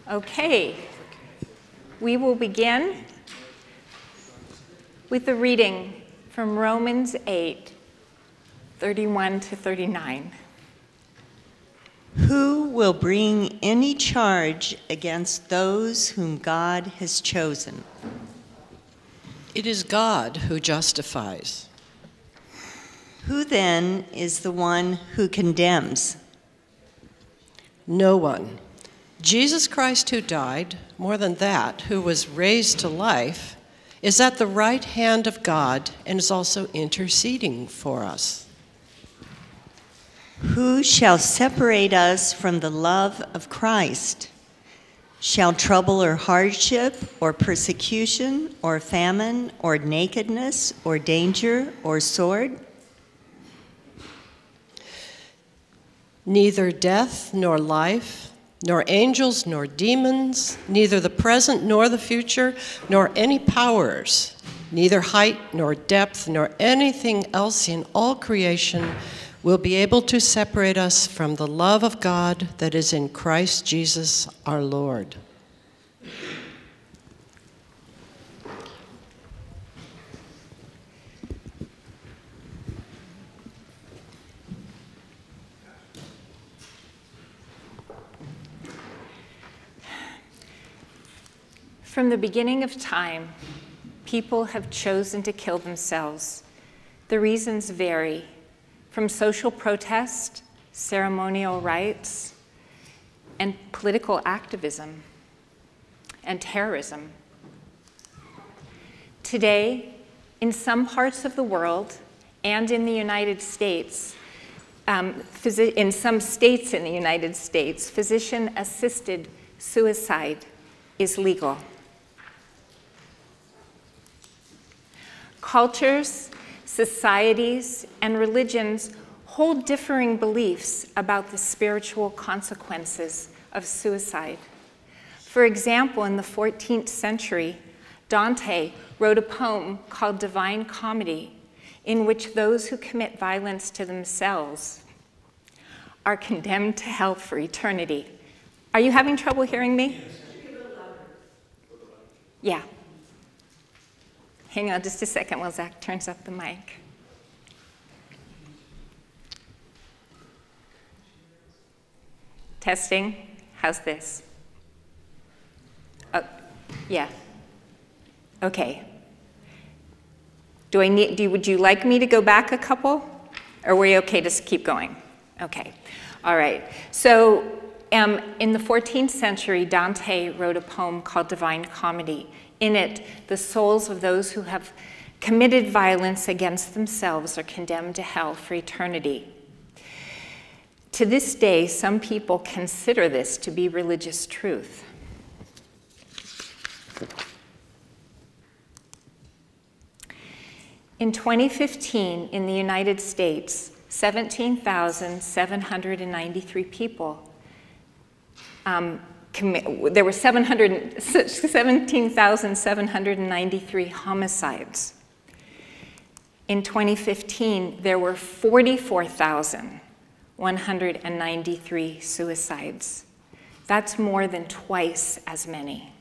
Okay, we will begin with a reading from Romans 8, 31 to 39. Who will bring any charge against those whom God has chosen? It is God who justifies. Who then is the one who condemns? No one. Jesus Christ, who died, more than that, who was raised to life, is at the right hand of God and is also interceding for us. Who shall separate us from the love of Christ? Shall trouble or hardship or persecution or famine or nakedness or danger or sword? Neither death nor life, nor angels nor demons, neither the present nor the future, nor any powers, neither height nor depth, nor anything else in all creation will be able to separate us from the love of God that is in Christ Jesus our Lord. From the beginning of time, people have chosen to kill themselves. The reasons vary, from social protest, ceremonial rites, and political activism, and terrorism. Today, in some parts of the world, and in the United States, in some states in the United States, physician-assisted suicide is legal. Cultures, societies, and religions hold differing beliefs about the spiritual consequences of suicide. For example, in the 14th century, Dante wrote a poem called Divine Comedy, in which those who commit violence to themselves are condemned to hell for eternity. Are you having trouble hearing me? Yeah. Hang on just a second while Zach turns up the mic. Testing. How's this? Oh, yeah. Okay. Would you like me to go back a couple? Or were you okay to keep going? Okay. All right. So in the 14th century, Dante wrote a poem called Divine Comedy. In it, the souls of those who have committed violence against themselves are condemned to hell for eternity. To this day, some people consider this to be religious truth. In 2015, in the United States, 17,793 people there were 17,793 homicides. In 2015, there were 44,193 suicides. That's more than twice as many.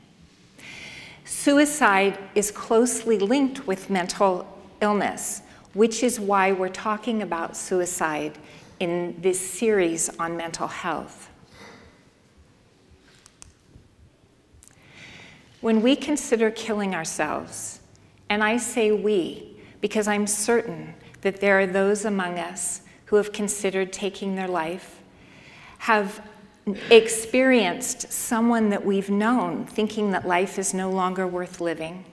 Suicide is closely linked with mental illness, which is why we're talking about suicide in this series on mental health. When we consider killing ourselves, and I say we because I'm certain that there are those among us who have considered taking their life, have experienced someone that we've known thinking that life is no longer worth living,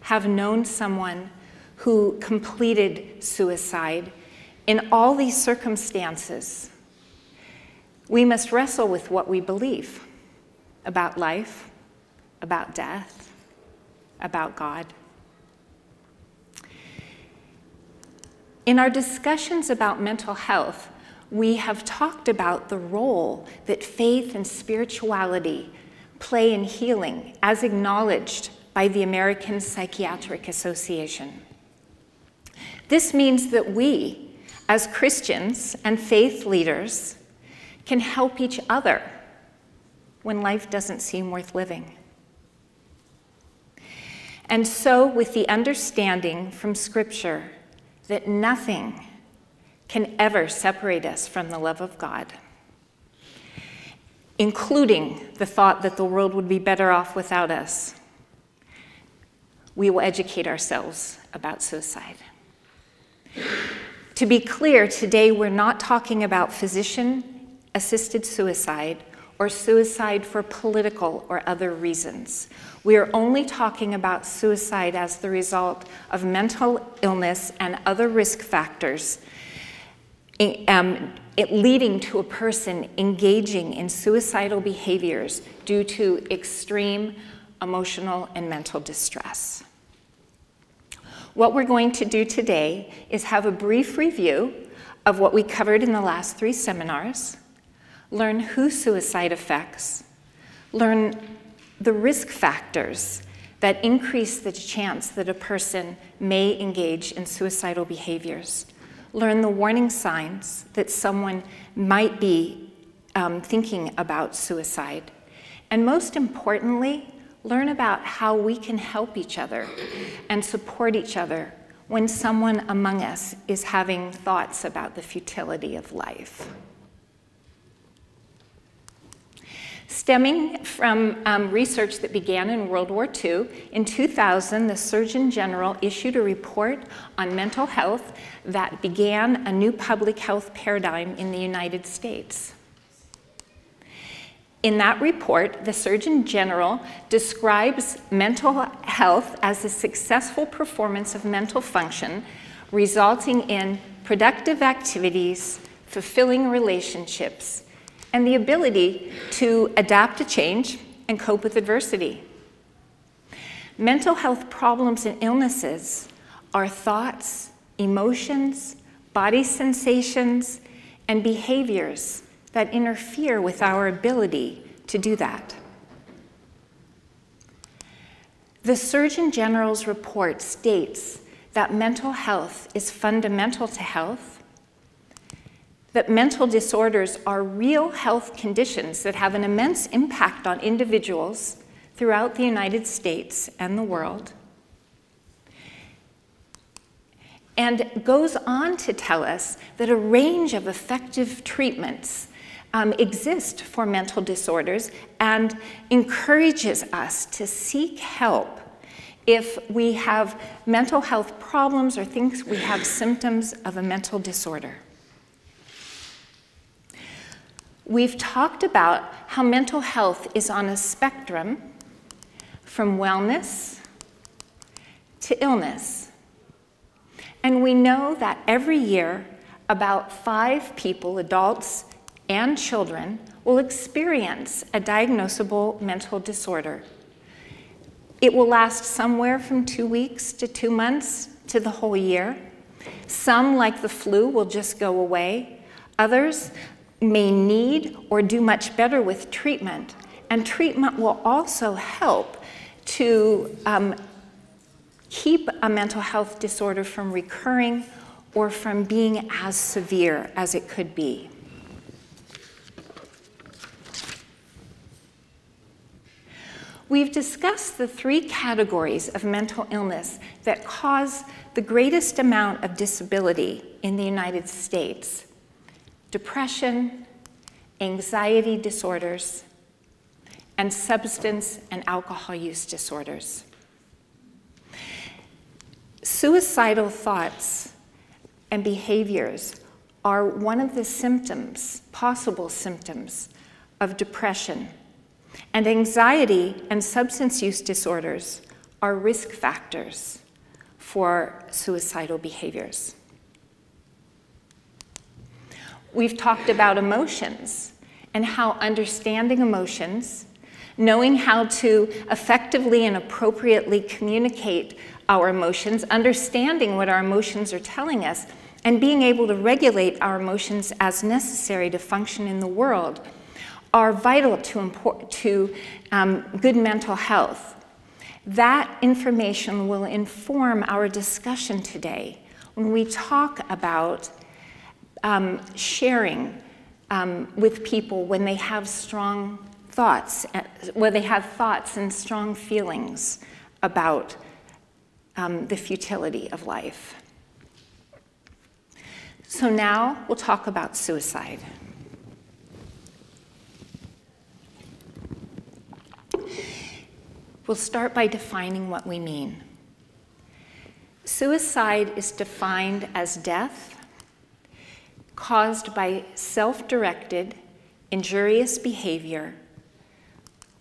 have known someone who completed suicide. In all these circumstances, we must wrestle with what we believe about life, about death, about God. In our discussions about mental health, we have talked about the role that faith and spirituality play in healing, as acknowledged by the American Psychiatric Association. This means that we, as Christians and faith leaders, can help each other when life doesn't seem worth living. And so, with the understanding from Scripture that nothing can ever separate us from the love of God, including the thought that the world would be better off without us, we will educate ourselves about suicide. To be clear, today we're not talking about physician-assisted suicide or suicide for political or other reasons. We are only talking about suicide as the result of mental illness and other risk factors leading to a person engaging in suicidal behaviors due to extreme emotional and mental distress. What we're going to do today is have a brief review of what we covered in the last 3 seminars, learn who suicide affects, learn the risk factors that increase the chance that a person may engage in suicidal behaviors, learn the warning signs that someone might be thinking about suicide, and most importantly, learn about how we can help each other and support each other when someone among us is having thoughts about the futility of life. Stemming from research that began in World War II, in 2000, the Surgeon General issued a report on mental health that began a new public health paradigm in the United States. In that report, the Surgeon General describes mental health as a successful performance of mental function, resulting in productive activities, fulfilling relationships, and the ability to adapt to change and cope with adversity. Mental health problems and illnesses are thoughts, emotions, body sensations, and behaviors that interfere with our ability to do that. The Surgeon General's report states that mental health is fundamental to health, that mental disorders are real health conditions that have an immense impact on individuals throughout the United States and the world, and goes on to tell us that a range of effective treatments exist for mental disorders and encourages us to seek help if we have mental health problems or think we have symptoms of a mental disorder. We've talked about how mental health is on a spectrum from wellness to illness. And we know that every year, about 5 people, adults and children, will experience a diagnosable mental disorder. It will last somewhere from 2 weeks to 2 months to the whole year. Some, like the flu, will just go away. Others may need or do much better with treatment, and treatment will also help to keep a mental health disorder from recurring or from being as severe as it could be. We've discussed the 3 categories of mental illness that cause the greatest amount of disability in the United States: depression, anxiety disorders, and substance and alcohol use disorders. Suicidal thoughts and behaviors are one of the symptoms, possible symptoms, of depression. And anxiety and substance use disorders are risk factors for suicidal behaviors. We've talked about emotions and how understanding emotions, knowing how to effectively and appropriately communicate our emotions, understanding what our emotions are telling us, and being able to regulate our emotions as necessary to function in the world are vital to good mental health. That information will inform our discussion today when we talk about sharing with people when they have strong thoughts, where they have thoughts and strong feelings about the futility of life. So now we'll talk about suicide. We'll start by defining what we mean. Suicide is defined as death caused by self-directed, injurious behavior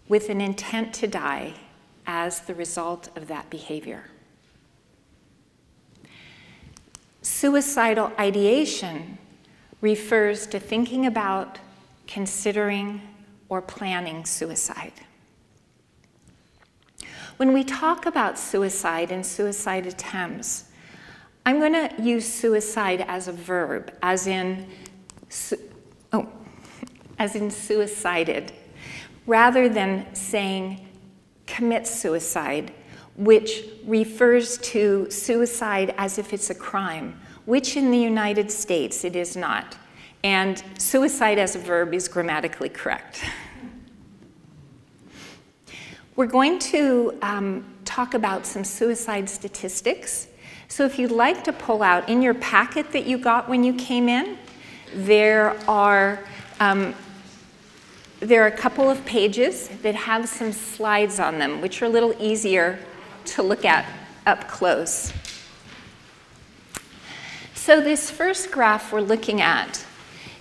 with an intent to die as the result of that behavior. Suicidal ideation refers to thinking about, considering, or planning suicide. When we talk about suicide and suicide attempts, I'm going to use suicide as a verb, as in suicided, rather than saying commit suicide, which refers to suicide as if it's a crime, which in the United States it is not. And suicide as a verb is grammatically correct. We're going to talk about some suicide statistics. So if you'd like to pull out, in your packet that you got when you came in, there are a couple of pages that have some slides on them, which are a little easier to look at up close. So this first graph we're looking at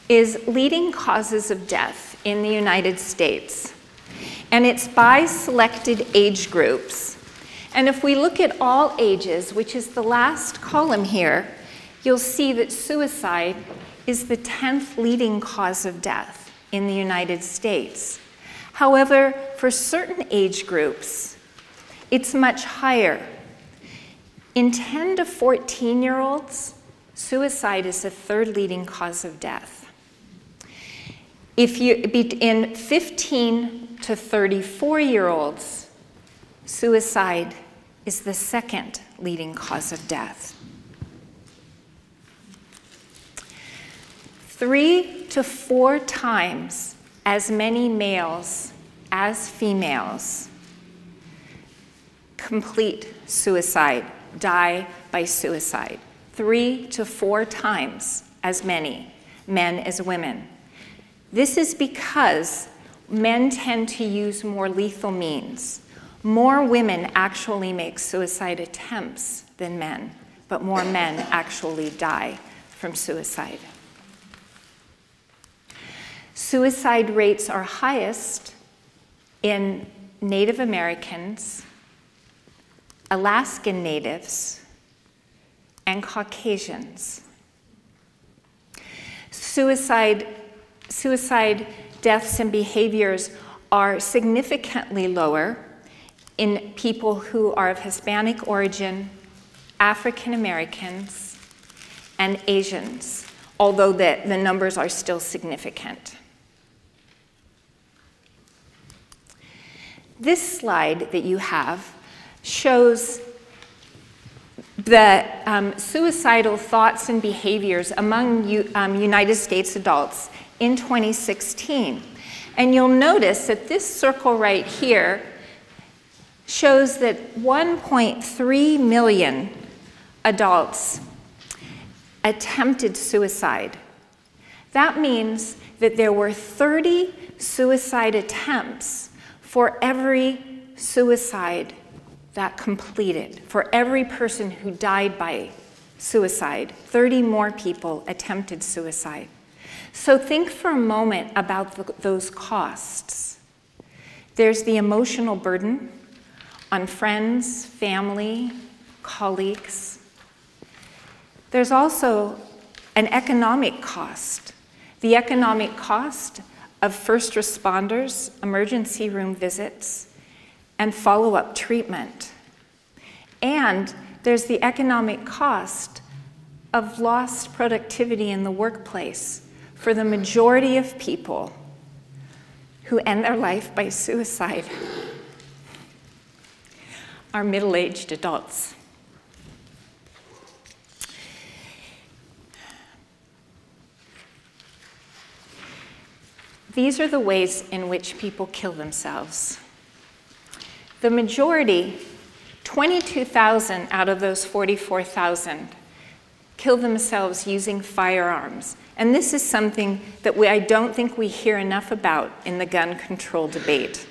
is leading causes of death in the United States. And it's by selected age groups. And if we look at all ages, which is the last column here, you'll see that suicide is the 10th leading cause of death in the United States. However, for certain age groups, it's much higher. In 10 to 14-year-olds, suicide is the 3rd leading cause of death. In 15 to 34-year-olds, suicide is the 2nd leading cause of death. 3 to 4 times as many males as females complete suicide, die by suicide. 3 to 4 times as many men as women. This is because men tend to use more lethal means. More women actually make suicide attempts than men, but more men actually die from suicide. Suicide rates are highest in Native Americans, Alaskan Natives, and Caucasians. Suicide deaths and behaviors are significantly lower in people who are of Hispanic origin, African Americans, and Asians, although the numbers are still significant. This slide that you have shows the suicidal thoughts and behaviors among United States adults in 2016. And you'll notice that this circle right here shows that 1.3 million adults attempted suicide. That means that there were 30 suicide attempts for every suicide that completed. For every person who died by suicide, 30 more people attempted suicide. So think for a moment about those costs. There's the emotional burden on friends, family, colleagues. There's also an economic cost. The economic cost of first responders, emergency room visits, and follow-up treatment. And there's the economic cost of lost productivity in the workplace for the majority of people who end their life by suicide are middle-aged adults. these are the ways in which people kill themselves. The majority, 22,000 out of those 44,000, kill themselves using firearms. And this is something that I don't think we hear enough about in the gun control debate.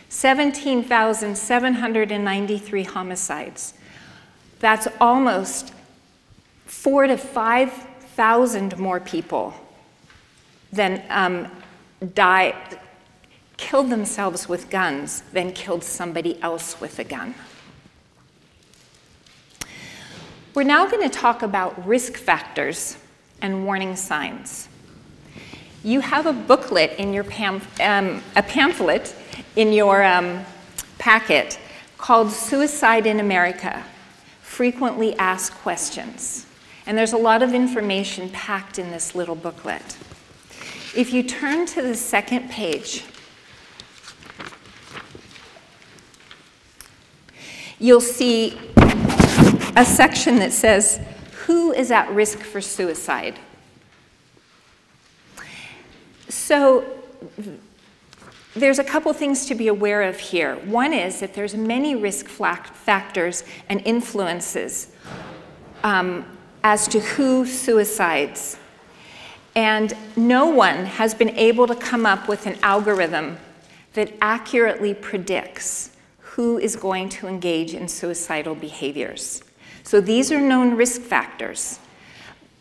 17,793 homicides. That's almost 4,000 to 5,000 more people than killed themselves with guns than killed somebody else with a gun. We're now going to talk about risk factors and warning signs. You have a booklet in your a pamphlet in your packet called Suicide in America, Frequently Asked Questions. And there's a lot of information packed in this little booklet. If you turn to the second page, you'll see a section that says, who is at risk for suicide? So there's a couple things to be aware of here. One is that there's many risk factors and influences as to who suicides. And no one has been able to come up with an algorithm that accurately predicts who is going to engage in suicidal behaviors. So these are known risk factors,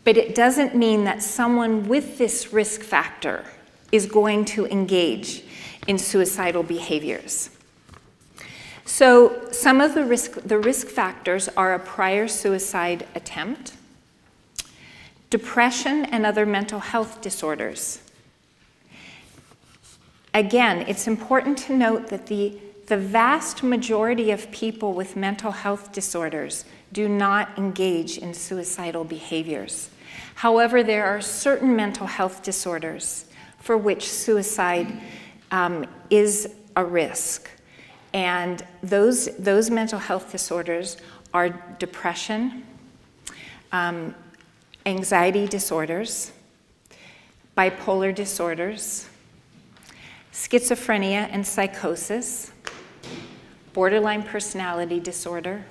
but it doesn't mean that someone with this risk factor is going to engage in suicidal behaviors. So some of the risk factors are a prior suicide attempt, depression and other mental health disorders. Again, it's important to note that the vast majority of people with mental health disorders do not engage in suicidal behaviors. However, there are certain mental health disorders for which suicide is a risk. And those mental health disorders are depression, anxiety disorders, bipolar disorders, schizophrenia and psychosis, borderline personality disorder,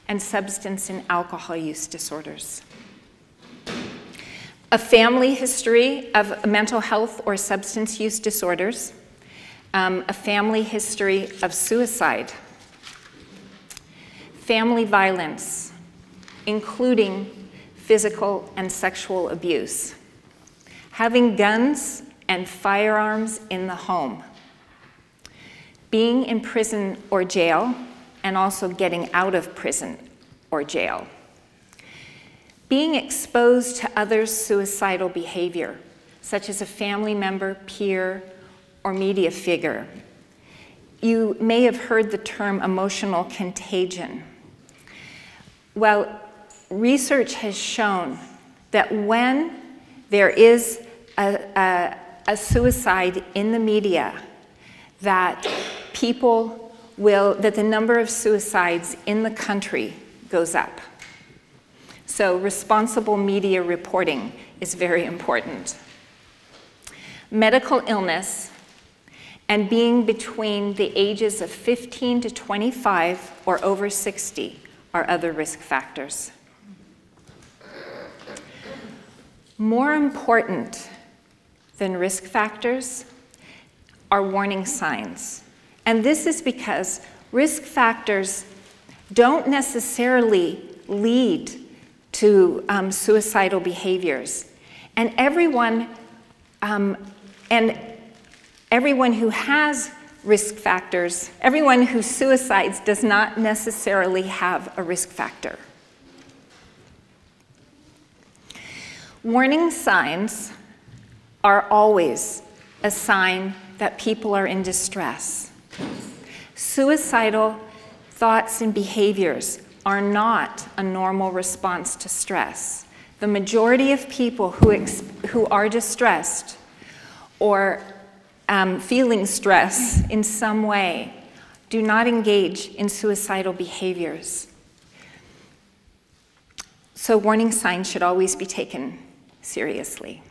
and substance and alcohol use disorders. A family history of mental health or substance use disorders, a family history of suicide, family violence, including physical and sexual abuse, having guns and firearms in the home, being in prison or jail, and also getting out of prison or jail, being exposed to others' suicidal behavior, such as a family member, peer, or media figure. You may have heard the term emotional contagion. Well, research has shown that when there is a suicide in the media, that the number of suicides in the country goes up. So responsible media reporting is very important. Medical illness and being between the ages of 15 to 25 or over 60 are other risk factors. More important than risk factors are warning signs. And this is because risk factors don't necessarily lead to suicidal behaviors. And everyone who has risk factors, everyone who suicides does not necessarily have a risk factor. Warning signs are always a sign that people are in distress. Suicidal thoughts and behaviors are not a normal response to stress. The majority of people who are distressed or feeling stress in some way do not engage in suicidal behaviors. So warning signs should always be taken seriously.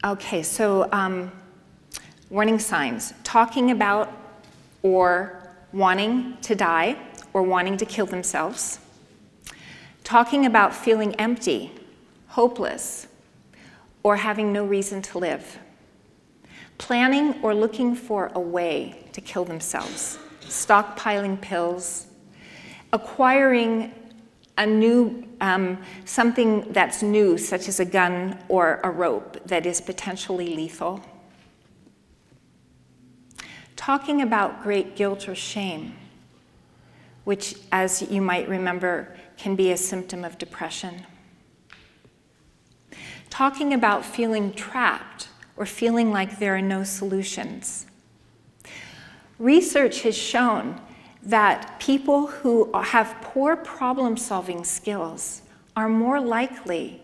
Okay, so warning signs. Talking about or wanting to die or wanting to kill themselves. Talking about feeling empty, hopeless, or having no reason to live. Planning or looking for a way to kill themselves. Stockpiling pills. Acquiring a new, something that's new, such as a gun or a rope that is potentially lethal. Talking about great guilt or shame, which, as you might remember, can be a symptom of depression. Talking about feeling trapped or feeling like there are no solutions. Research has shown that people who have poor problem-solving skills are more likely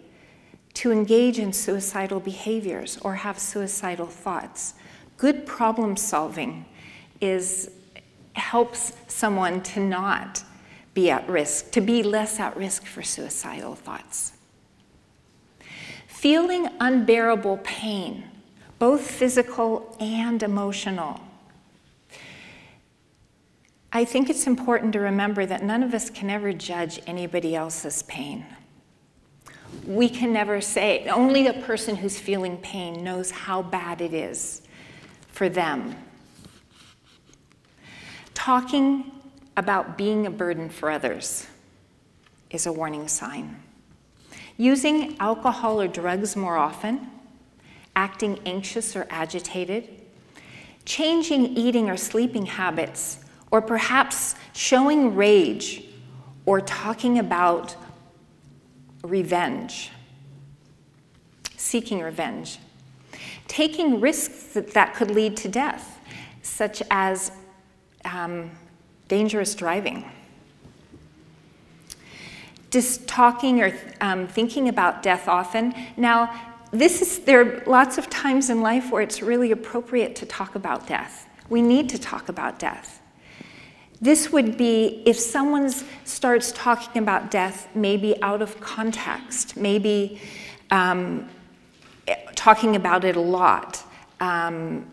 to engage in suicidal behaviors or have suicidal thoughts. Good problem-solving helps someone to not be at risk, to be less at risk for suicidal thoughts. Feeling unbearable pain, both physical and emotional. I think it's important to remember that none of us can ever judge anybody else's pain. We can never say, only a person who's feeling pain knows how bad it is for them. Talking about being a burden for others is a warning sign. Using alcohol or drugs more often, acting anxious or agitated, changing eating or sleeping habits, or perhaps showing rage or talking about revenge, seeking revenge. Taking risks that could lead to death, such as dangerous driving. Just talking or thinking about death often. Now, there are lots of times in life where it's really appropriate to talk about death. We need to talk about death. This would be if someone starts talking about death, maybe out of context, maybe talking about it a lot, in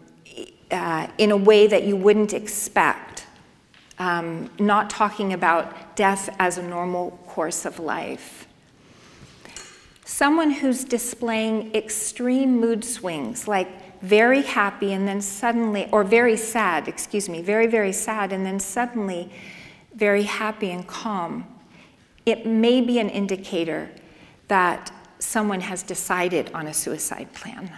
a way that you wouldn't expect, not talking about death as a normal course of life. Someone who's displaying extreme mood swings, like very happy and then suddenly, or very sad, very, very sad, and then suddenly very happy and calm. It may be an indicator that someone has decided on a suicide plan.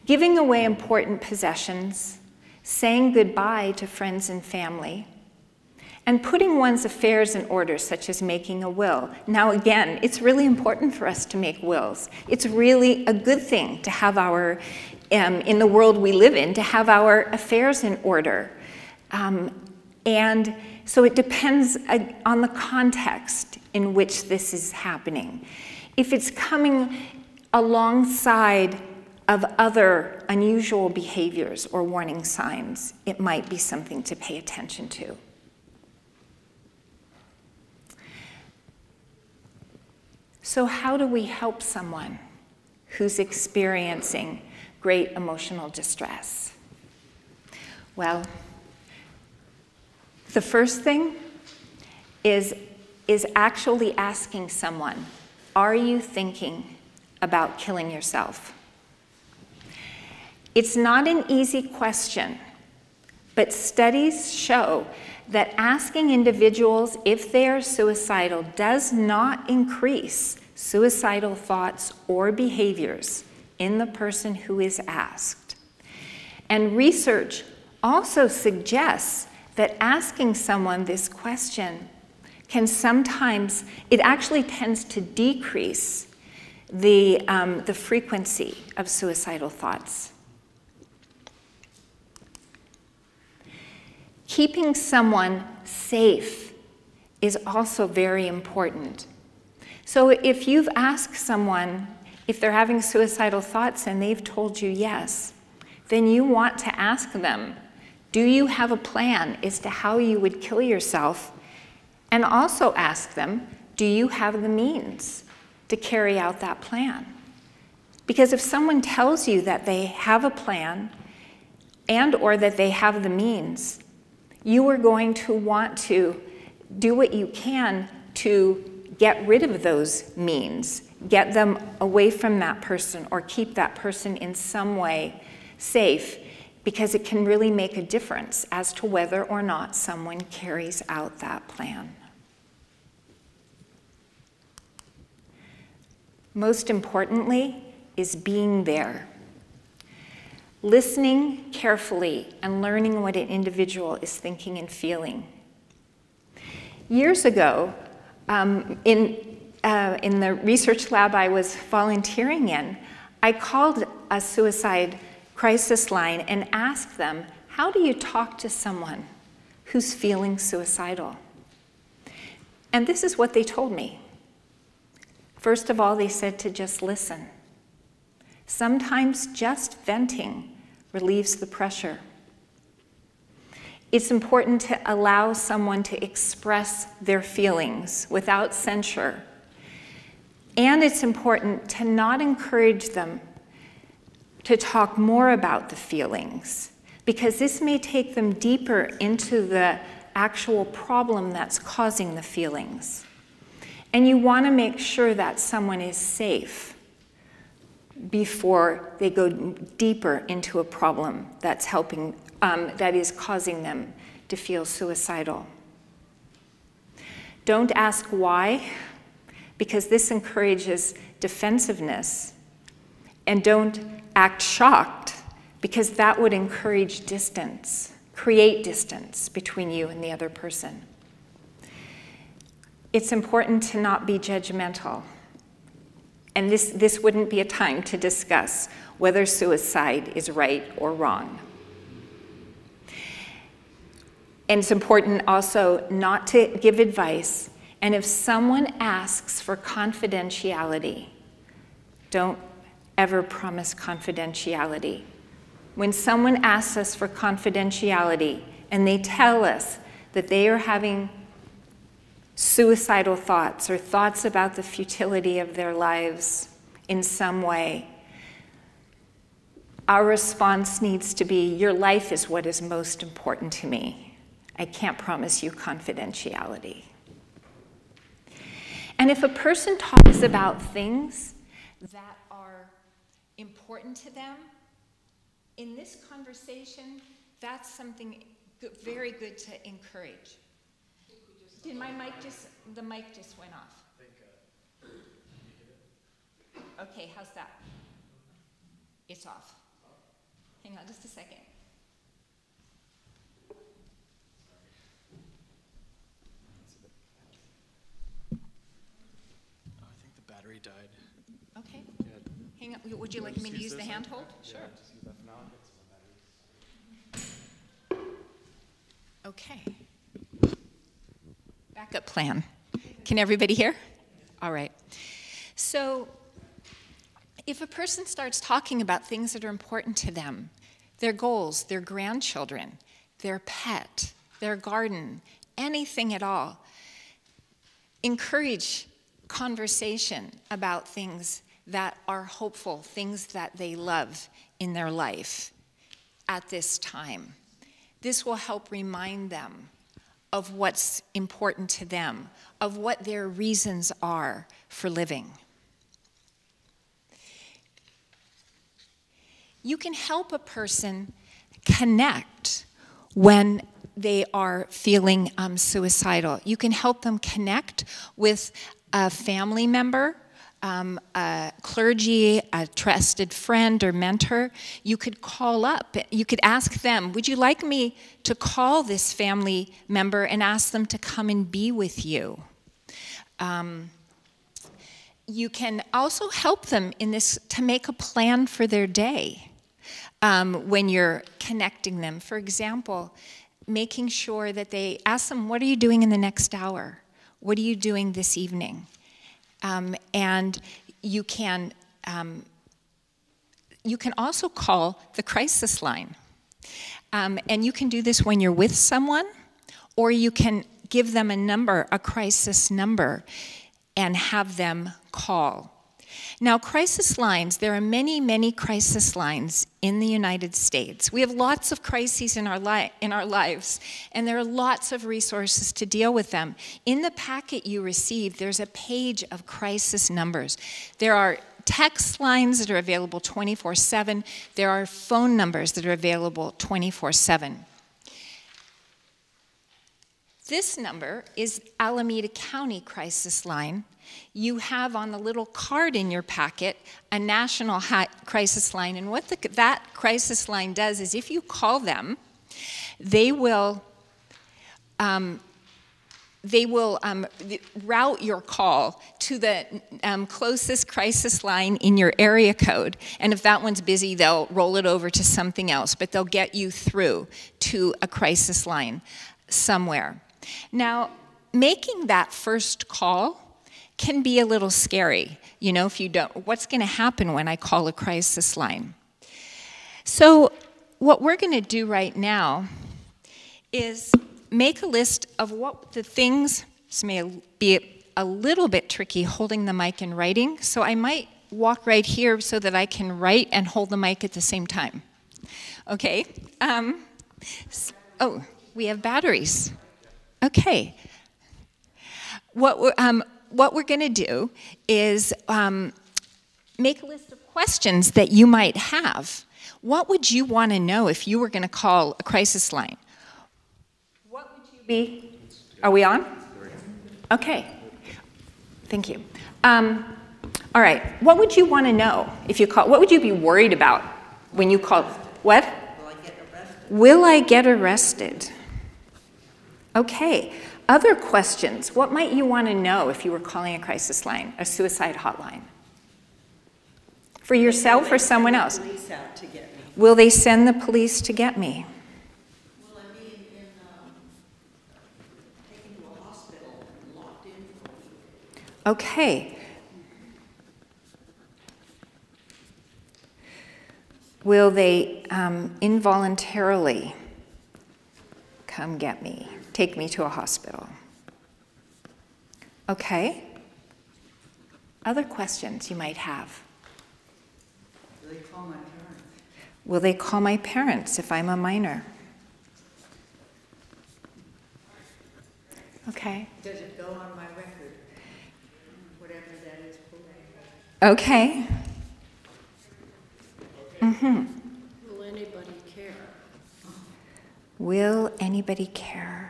Giving away important possessions, saying goodbye to friends and family, and putting one's affairs in order, such as making a will. Now again, it's really important for us to make wills. It's really a good thing to have our, in the world we live in, to have our affairs in order. And so it depends on the context in which this is happening. If it's coming alongside of other unusual behaviors or warning signs, it might be something to pay attention to. So how do we help someone who's experiencing great emotional distress? Well, the first thing is actually asking someone, are you thinking about killing yourself? It's not an easy question, but studies show that asking individuals if they are suicidal does not increase suicidal thoughts or behaviors in the person who is asked. And research also suggests that asking someone this question can sometimes, it actually tends to decrease the frequency of suicidal thoughts. Keeping someone safe is also very important. So if you've asked someone if they're having suicidal thoughts and they've told you yes, then you want to ask them, do you have a plan as to how you would kill yourself? And also ask them, do you have the means to carry out that plan? Because if someone tells you that they have a plan and or that they have the means, you are going to want to do what you can to get rid of those means, get them away from that person, or keep that person in some way safe, because it can really make a difference as to whether or not someone carries out that plan. Most importantly is being there, listening carefully and learning what an individual is thinking and feeling. Years ago, in the research lab I was volunteering in, I called a suicide crisis line and asked them, how do you talk to someone who's feeling suicidal? And this is what they told me. First of all, they said to just listen. Sometimes just venting relieves the pressure. It's important to allow someone to express their feelings without censure. And it's important to not encourage them to talk more about the feelings, because this may take them deeper into the actual problem that's causing the feelings. And you want to make sure that someone is safe before they go deeper into a problem that's that is causing them to feel suicidal. Don't ask why, because this encourages defensiveness. And don't act shocked, because that would encourage distance, create distance between you and the other person. It's important to not be judgmental. And this wouldn't be a time to discuss whether suicide is right or wrong. And it's important also not to give advice. And if someone asks for confidentiality, don't ever promise confidentiality. When someone asks us for confidentiality and they tell us that they are having suicidal thoughts or thoughts about the futility of their lives in some way, our response needs to be, your life is what is most important to me. I can't promise you confidentiality. And if a person talks about things that are important to them, in this conversation, that's something very good to encourage. Did my mic the mic just went off? Okay, how's that? It's off. Hang on just a second. I think the battery died. Okay. Hang on. Would you like me to use the handhold? Sure. Yeah, just use that for now. Get some batteries. Okay. Backup plan. Can everybody hear? All right. So if a person starts talking about things that are important to them, their goals, their grandchildren, their pet, their garden, anything at all, encourage conversation about things that are hopeful, things that they love in their life at this time. This will help remind them of what's important to them, of what their reasons are for living. You can help a person connect when they are feeling suicidal. You can help them connect with a family member, a clergy, a trusted friend or mentor. You could call up, you could ask them, would you like me to call this family member and ask them to come and be with you? You can also help them in this to make a plan for their day when you're connecting them. For example, making sure that they ask them, what are you doing in the next hour? What are you doing this evening? And you can also call the crisis line. And you can do this when you're with someone, or you can give them a number, a crisis number, and have them call. Now, crisis lines, there are many, many crisis lines in the United States. We have lots of crises in our lives, and there are lots of resources to deal with them. In the packet you received, there's a page of crisis numbers. There are text lines that are available 24/7. There are phone numbers that are available 24/7. This number is Alameda County Crisis Line. You have on the little card in your packet a national crisis line, and what that crisis line does is if you call them, they will route your call to the closest crisis line in your area code, and if that one's busy, they'll roll it over to something else, but they'll get you through to a crisis line somewhere. Now, making that first call can be a little scary. You know, if you don't, what's going to happen when I call a crisis line? So what we're going to do right now is make a list of what the things, this may be a little bit tricky holding the mic and writing, so I might walk right here so that I can write and hold the mic at the same time. Okay. Oh, we have batteries. Okay. What we're going to do is make a list of questions that you might have. What would you want to know if you were going to call a crisis line? What would you be? Are we on? Okay. Thank you. All right. What would you want to know if you call? What would you be worried about when you called? What? Will I get arrested? Will I get arrested? Okay. Other questions. What might you want to know if you were calling a crisis line, a suicide hotline? For yourself or someone else? Will they send the police out to get me? Will they send the police to get me? Will I be taken to a hospital and locked in for a week? Okay. Will they involuntarily come get me? Take me to a hospital. Okay. Other questions you might have? Will they call my parents? Will they call my parents if I'm a minor? Okay. Does it go on my record? Whatever that is. Okay. Mm-hmm. Will anybody care? Will anybody care?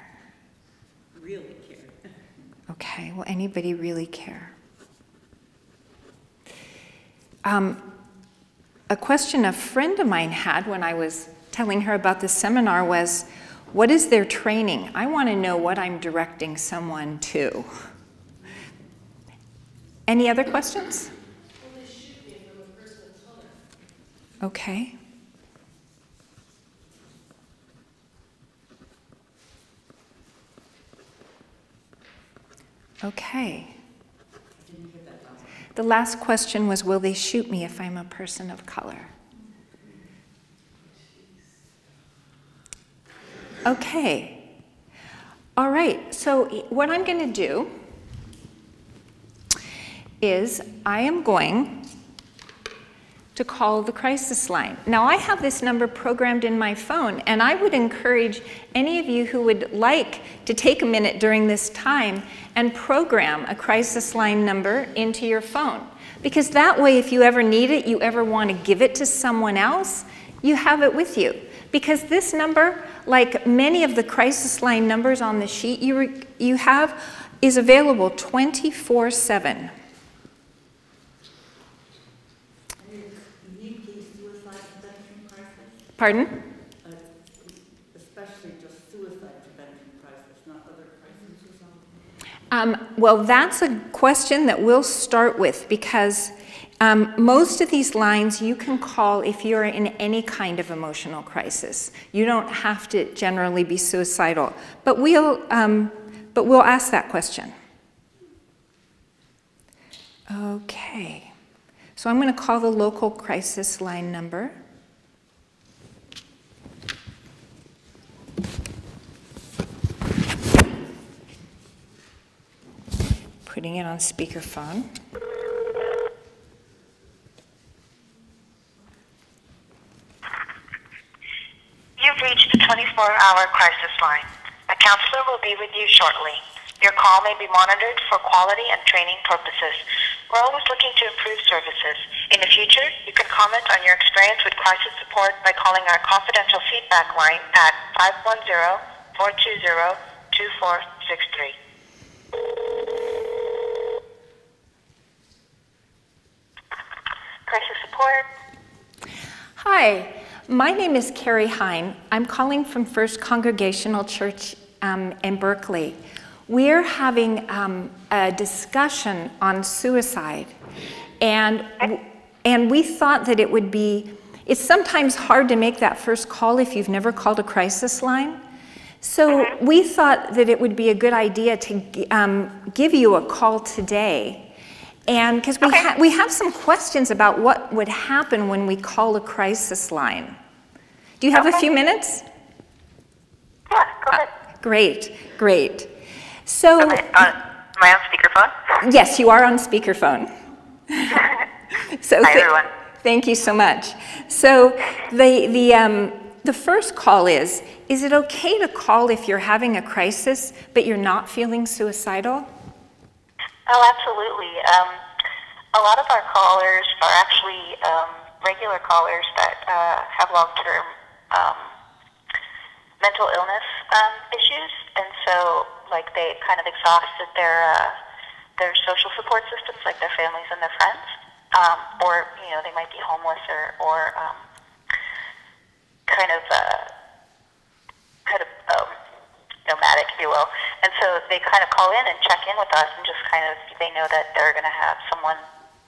Really care. Okay, will anybody really care? A question a friend of mine had when I was telling her about the seminar was, what is their training? I want to know what I'm directing someone to. Any other questions? Well, they should be from a person of color. Okay. Okay. The last question was, will they shoot me if I'm a person of color? Okay. All right, so what I'm going to do is I am going to call the crisis line. Now, I have this number programmed in my phone, and I would encourage any of you who would like to take a minute during this time and program a crisis line number into your phone. Because that way, if you ever need it, you ever want to give it to someone else, you have it with you. Because this number, like many of the crisis line numbers on the sheet you have, is available 24/7. Pardon? Especially just suicide prevention crisis, not other crises. Well, that's a question that we'll start with because most of these lines you can call if you're in any kind of emotional crisis. You don't have to generally be suicidal, but we'll ask that question. Okay, so I'm going to call the local crisis line number. Putting it on speakerphone. 24-hour crisis line. A counselor will be with you shortly. Your call may be monitored for quality and training purposes. We're always looking to improve services. In the future, you can comment on your experience with crisis support by calling our confidential feedback line at 510-420-2463. Crisis support. Hi, my name is Kerrie Hein. I'm calling from First Congregational Church in Berkeley. We're having a discussion on suicide, and we thought that it would be, it's sometimes hard to make that first call if you've never called a crisis line. So we thought that it would be a good idea to give you a call today. And because we have some questions about what would happen when we call a crisis line. Do you have a few minutes? Yeah, go ahead. Great, great. So, am I on speakerphone? Yes, you are on speakerphone. So Hi, everyone. Thank you so much. So the first call is it okay to call if you're having a crisis but you're not feeling suicidal? Oh, absolutely. A lot of our callers are actually regular callers that have long-term mental illness issues, and so like they kind of exhausted their social support systems, like their families and their friends, or they might be homeless or kind of nomadic, if you will. And so they kind of call in and check in with us, and just kind of, they know that they're going to have someone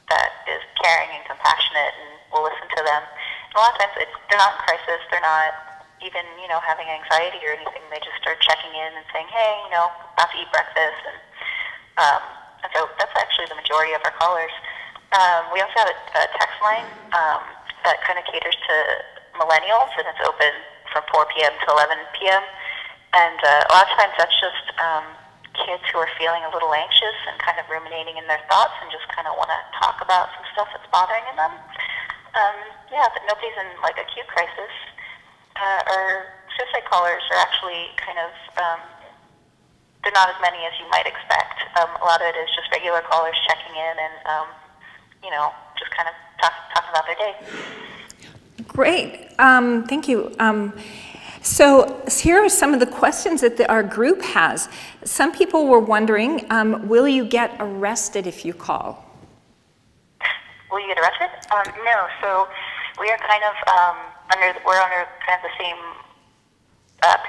that is caring and compassionate and will listen to them. And a lot of times they're not in crisis, they're not even, having anxiety or anything. They just start checking in and saying, hey, about to eat breakfast. And so that's actually the majority of our callers. We also have a text line that kind of caters to millennials, and it's open from 4 p.m. to 11 p.m. And a lot of times that's just kids who are feeling a little anxious and kind of ruminating in their thoughts and just kind of want to talk about some stuff that's bothering them. But nobody's in like acute crisis. Our suicide callers are actually kind of, they're not as many as you might expect. A lot of it is just regular callers checking in and, just kind of talking about their day. Great, thank you. So here are some of the questions that our group has. Some people were wondering, will you get arrested if you call? Will you get arrested? No. So we are kind of we're under kind of the same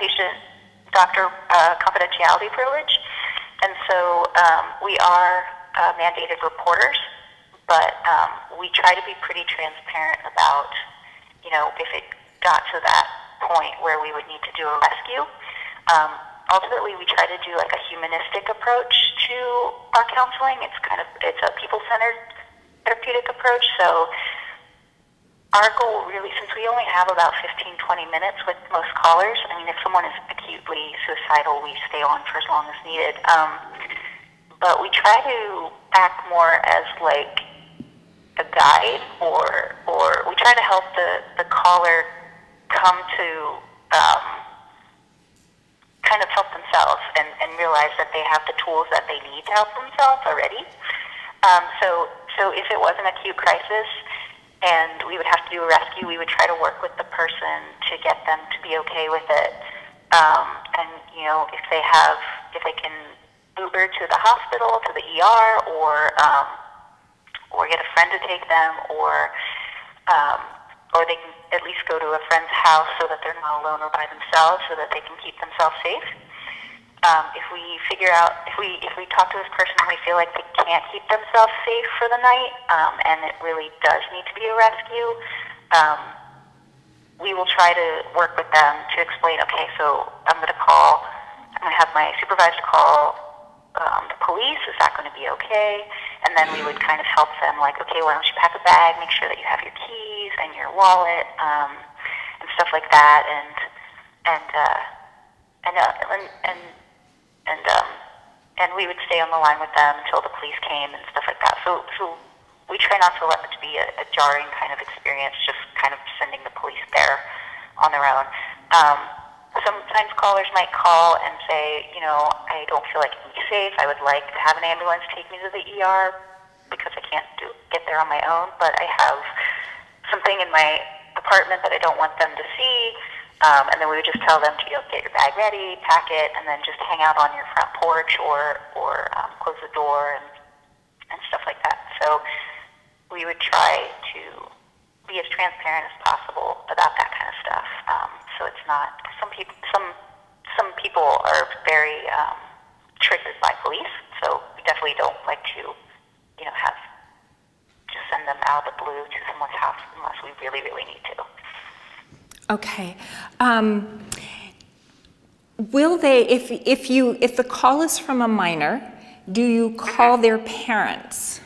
patient-doctor confidentiality privilege, and so we are mandated reporters, but we try to be pretty transparent about, if it got to that point where we would need to do a rescue. Ultimately, we try to do like a humanistic approach to our counseling. It's a people-centered therapeutic approach. So our goal really, since we only have about 15-20 minutes with most callers, I mean, if someone is acutely suicidal, we stay on for as long as needed. But we try to act more as like a guide, or we try to help the caller come to kind of help themselves and realize that they have the tools that they need to help themselves already. So if it was an acute crisis and we would have to do a rescue, we would try to work with the person to get them to be okay with it. And if they can Uber to the hospital, to the ER, or get a friend to take them, or they can at least go to a friend's house so that they're not alone or by themselves, so that they can keep themselves safe. If we talk to this person and we feel like they can't keep themselves safe for the night, and it really does need to be a rescue, we will try to work with them to explain, okay, so I'm going to have my supervisor call the police. Is that going to be okay? And then we would kind of help them, like, okay, why don't you pack a bag, make sure that you have your keys and your wallet, and stuff like that, and we would stay on the line with them until the police came and stuff like that. So we try not to let it be a jarring kind of experience, just kind of sending the police there on their own. sometimes callers might call and say, you know, I don't feel like I'm safe. I would like to have an ambulance take me to the ER because I can't get there on my own, but I have something in my apartment that I don't want them to see. And then we would just tell them to, you know, get your bag ready, pack it, and then just hang out on your front porch or close the door and stuff like that. So we would try to be as transparent as possible about that kind of stuff. So it's not, some people are very triggered by police, so we definitely don't like to, you know, just send them out of the blue to someone's house unless we really, really need to. Okay. Will they, if the call is from a minor, do you call their parents?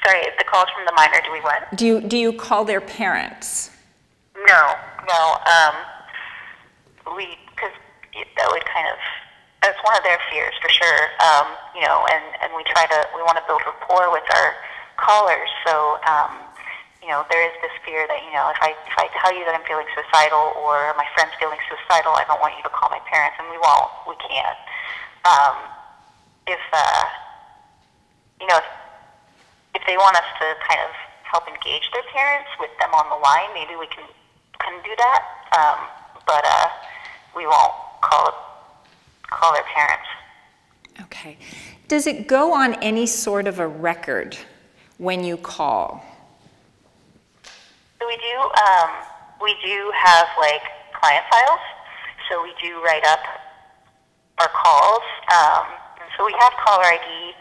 Sorry, if the call's from the minor, do we what? Do you call their parents? No. Because that would kind of, that's one of their fears for sure. You know, and we want to build rapport with our callers. So, you know, there is this fear that, you know, if I tell you that I'm feeling suicidal or my friend's feeling suicidal, I don't want you to call my parents, and we won't. We can't. You know, if they want us to kind of help engage their parents with them on the line, maybe we can do that. But we won't call their parents. Okay. Does it go on any sort of a record when you call? So we do have like client files. So we do write up our calls. And so we have caller ID,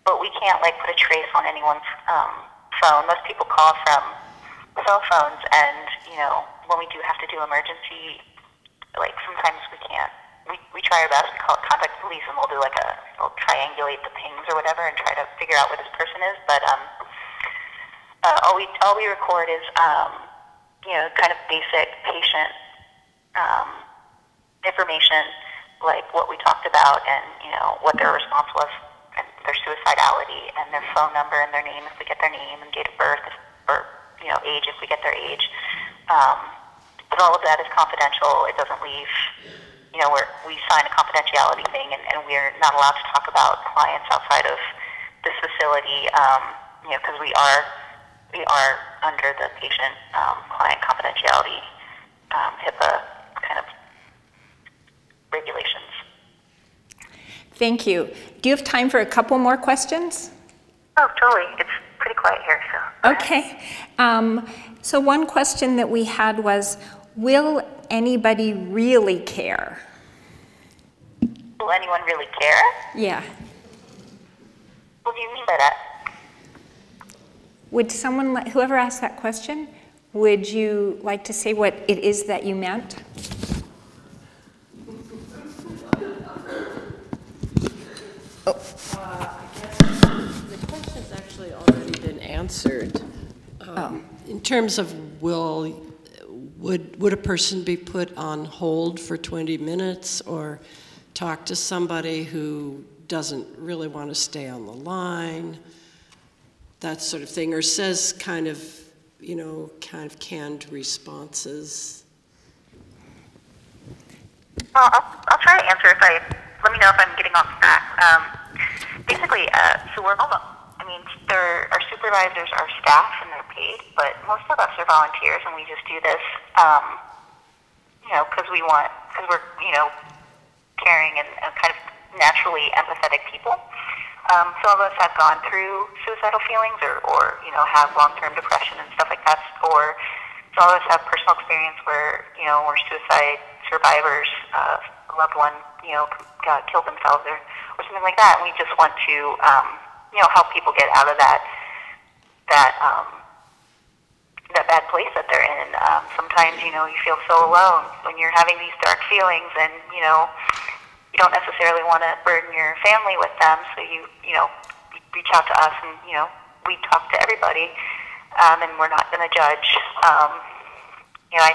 but we can't like put a trace on anyone's phone. Most people call from cell phones, and you know, when we do have to do emergency, like sometimes we can't. We try our best. We contact police, and we'll triangulate the pings or whatever, and try to figure out where this person is. But all we record is you know, kind of basic patient information, like what we talked about, and you know, what their response was, and their suicidality, and their phone number, and their name if we get their name, and date of birth, or you know, age if we get their age. But all of that is confidential. It doesn't leave. You know, we sign a confidentiality thing, and we're not allowed to talk about clients outside of this facility. You know, because we are under the patient client confidentiality HIPAA kind of regulations. Thank you. Do you have time for a couple more questions? Oh, totally. It's pretty quiet here, so. Okay. So one question that we had was, will anybody really care? Will anyone really care? Yeah. What do you mean by that? Would someone, whoever asked that question, would you like to say what it is that you meant? I guess the question's actually already been answered. In terms of would a person be put on hold for 20 minutes or talk to somebody who doesn't really want to stay on the line, that sort of thing, or says kind of canned responses? Well, I'll try to answer let me know if I'm getting off track. Basically, so we're all, I mean, our supervisors are staff and they're paid, but most of us are volunteers, and we just do this, you know, because we're, you know, caring and kind of naturally empathetic people. Some of us have gone through suicidal feelings or you know, have long-term depression and stuff like that, or some of us have personal experience where, you know, we're suicide survivors, a loved one, you know, killed themselves or something like that, and we just want to, you know, help people get out of that bad place that they're in. Sometimes, you know, you feel so alone when you're having these dark feelings, and, you know, you don't necessarily want to burden your family with them, so you know, reach out to us, and, you know, we talk to everybody, and we're not going to judge. You know, I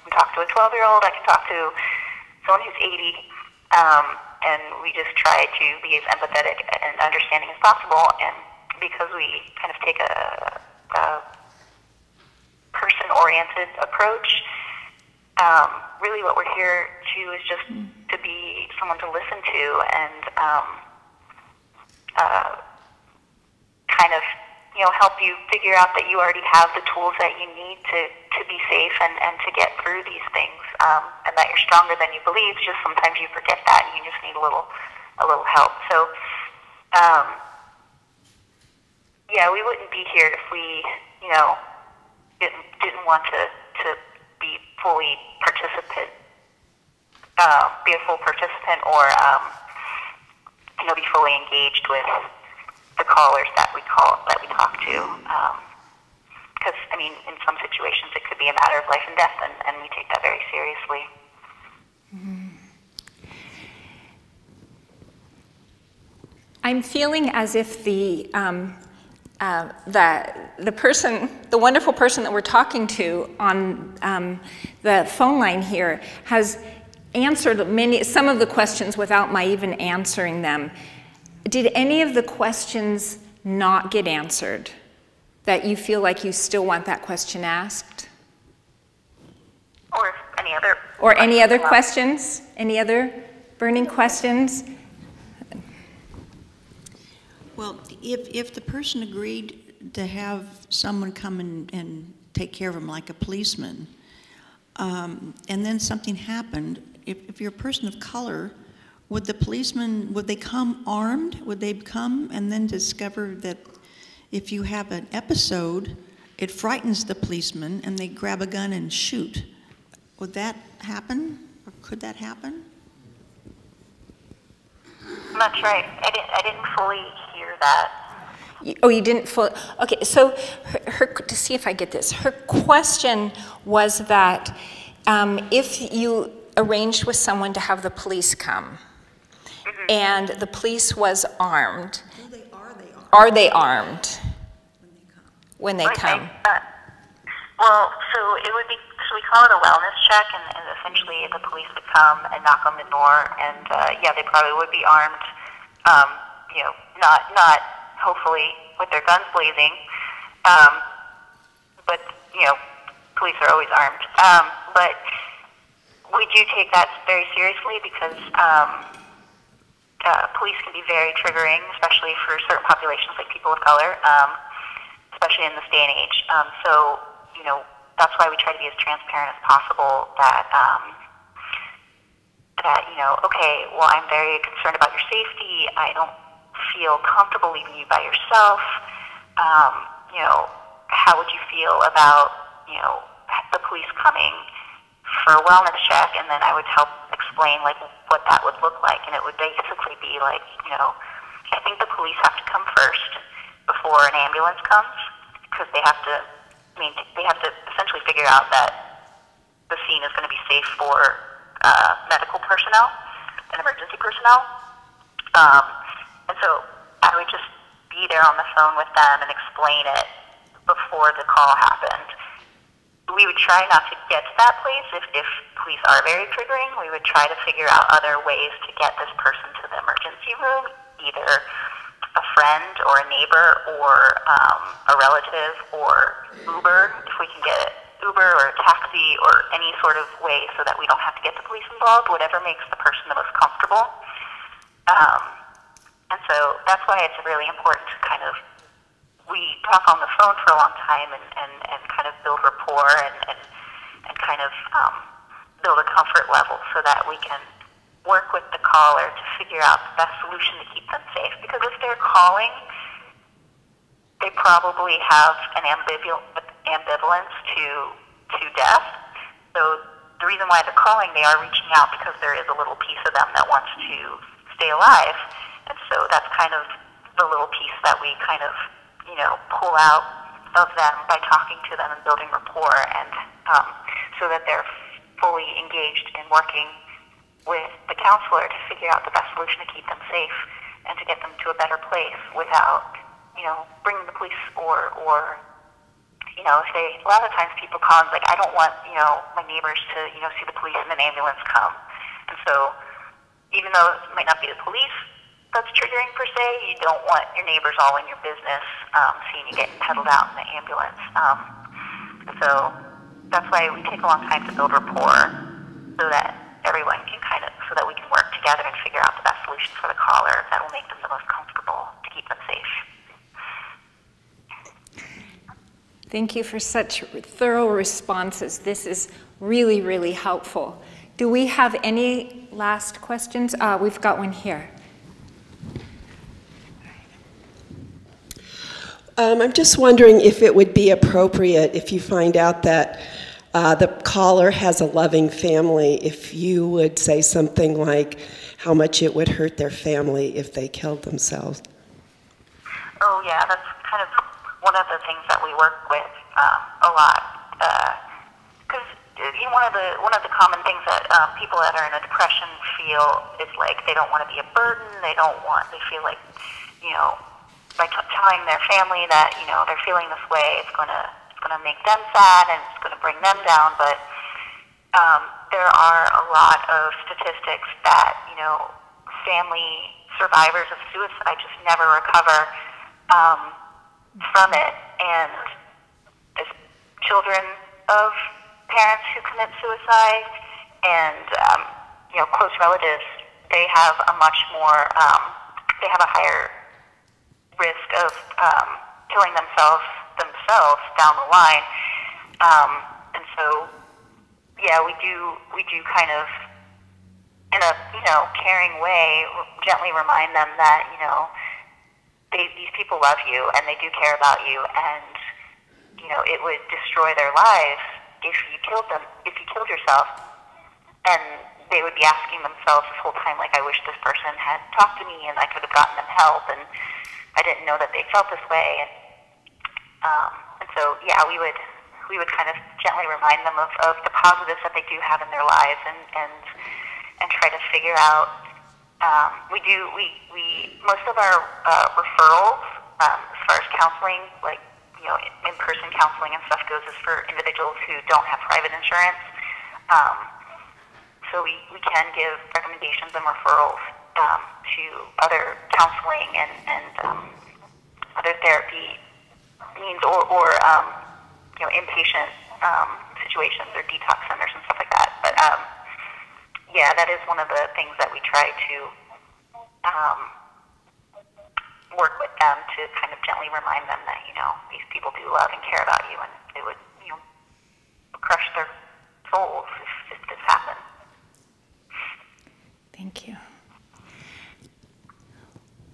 can talk to a 12-year-old, I can talk to someone who's 80, and we just try to be as empathetic and understanding as possible, and because we kind of take a person-oriented approach, really what we're here to do is just to be someone to listen to and kind of, help you figure out that you already have the tools that you need to be safe and to get through these things, and that you're stronger than you believe. Just sometimes you forget that and you just need a little help. So, we wouldn't be here if we, didn't want to be fully participant, be a full participant, or be fully engaged with the callers that we talk to. Because in some situations it could be a matter of life and death, and we take that very seriously. I'm feeling as if the wonderful person that we're talking to on the phone line here has answered some of the questions without my even answering them. Did any of the questions not get answered that you feel like you still want that question asked? Or any other questions? Any other burning questions? Well, if the person agreed to have someone come and take care of them like a policeman, and then something happened, if you're a person of color, would the policeman, would they come armed? Would they come and then discover that if you have an episode, it frightens the policeman and they grab a gun and shoot? Would that happen, or could that happen? I'm not sure. I didn't fully hear that. Oh, you didn't fully. Okay, so her to see if I get this. Her question was that if you arranged with someone to have the police come, and the police was armed, are they armed when they come? Well, so it would be. So we call it a wellness check, and essentially the police would come and knock on the door, and they probably would be armed. Not hopefully with their guns blazing, but police are always armed. But we do take that very seriously because police can be very triggering, especially for certain populations like people of color, especially in this day and age. So that's why we try to be as transparent as possible that, okay, well, I'm very concerned about your safety. I don't feel comfortable leaving you by yourself. How would you feel about, the police coming for a wellness check? And then I would help explain, what that would look like. And it would basically be I think the police have to come first before an ambulance comes, because they have to essentially figure out that the scene is going to be safe for medical personnel and emergency personnel. And so I would just be there on the phone with them and explain it before the call happened. We would try not to get to that place if police are very triggering. We would try to figure out other ways to get this person to the emergency room, either a friend or a neighbor or a relative or Uber, if we can get Uber or a taxi or any sort of way so that we don't have to get the police involved, whatever makes the person the most comfortable. And so that's why it's really important to we talk on the phone for a long time and kind of build rapport and kind of build a comfort level so that we can work with the caller to figure out the best solution to keep them safe. Because if they're calling, they probably have an ambivalence to death. So the reason why they're calling, they are reaching out because there is a little piece of them that wants to stay alive. And so that's kind of the little piece that we kind of, pull out of them by talking to them and building rapport, and so that they're fully engaged in working with the counselor to figure out the best solution to keep them safe and to get them to a better place without, bringing the police or if they, a lot of times people call and I don't want, my neighbors to, see the police and an ambulance come. And so even though it might not be the police that's triggering per se, you don't want your neighbors all in your business seeing you getting pedaled out in the ambulance. So that's why we take a long time to build rapport, so that everyone can so that we can work together and figure out the best solution for the caller that will make them the most comfortable to keep them safe. Thank you for such thorough responses. This is really, really helpful. Do we have any last questions? We've got one here. I'm just wondering if it would be appropriate, if you find out that the caller has a loving family, if you would say something like how much it would hurt their family if they killed themselves. Oh yeah, that's kind of one of the things that we work with a lot. Because one of the common things that people that are in a depression feel is like they don't want to be a burden. They feel like, by telling their family that they're feeling this way, it's going to make them sad and it's going to bring them down. But there are a lot of statistics that family survivors of suicide just never recover from it, and as children of parents who commit suicide and close relatives, they have a much more they have a higher risk of killing themselves down the line, and so yeah, we do kind of in a caring way gently remind them that these people love you and they do care about you, and it would destroy their lives if you killed yourself, and they would be asking themselves this whole time, like, I wish this person had talked to me and I could have gotten them help, and I didn't know that they felt this way. And so yeah, we would kind of gently remind them of the positives that they do have in their lives, and try to figure out. Most of our referrals, as far as counseling, like in-person counseling and stuff goes, is for individuals who don't have private insurance. So we can give recommendations and referrals to other counseling and other therapy means, or inpatient situations or detox centers and stuff like that. But yeah, that is one of the things that we try to work with them, to kind of gently remind them that these people do love and care about you, and it would crush their souls if this happened. Thank you.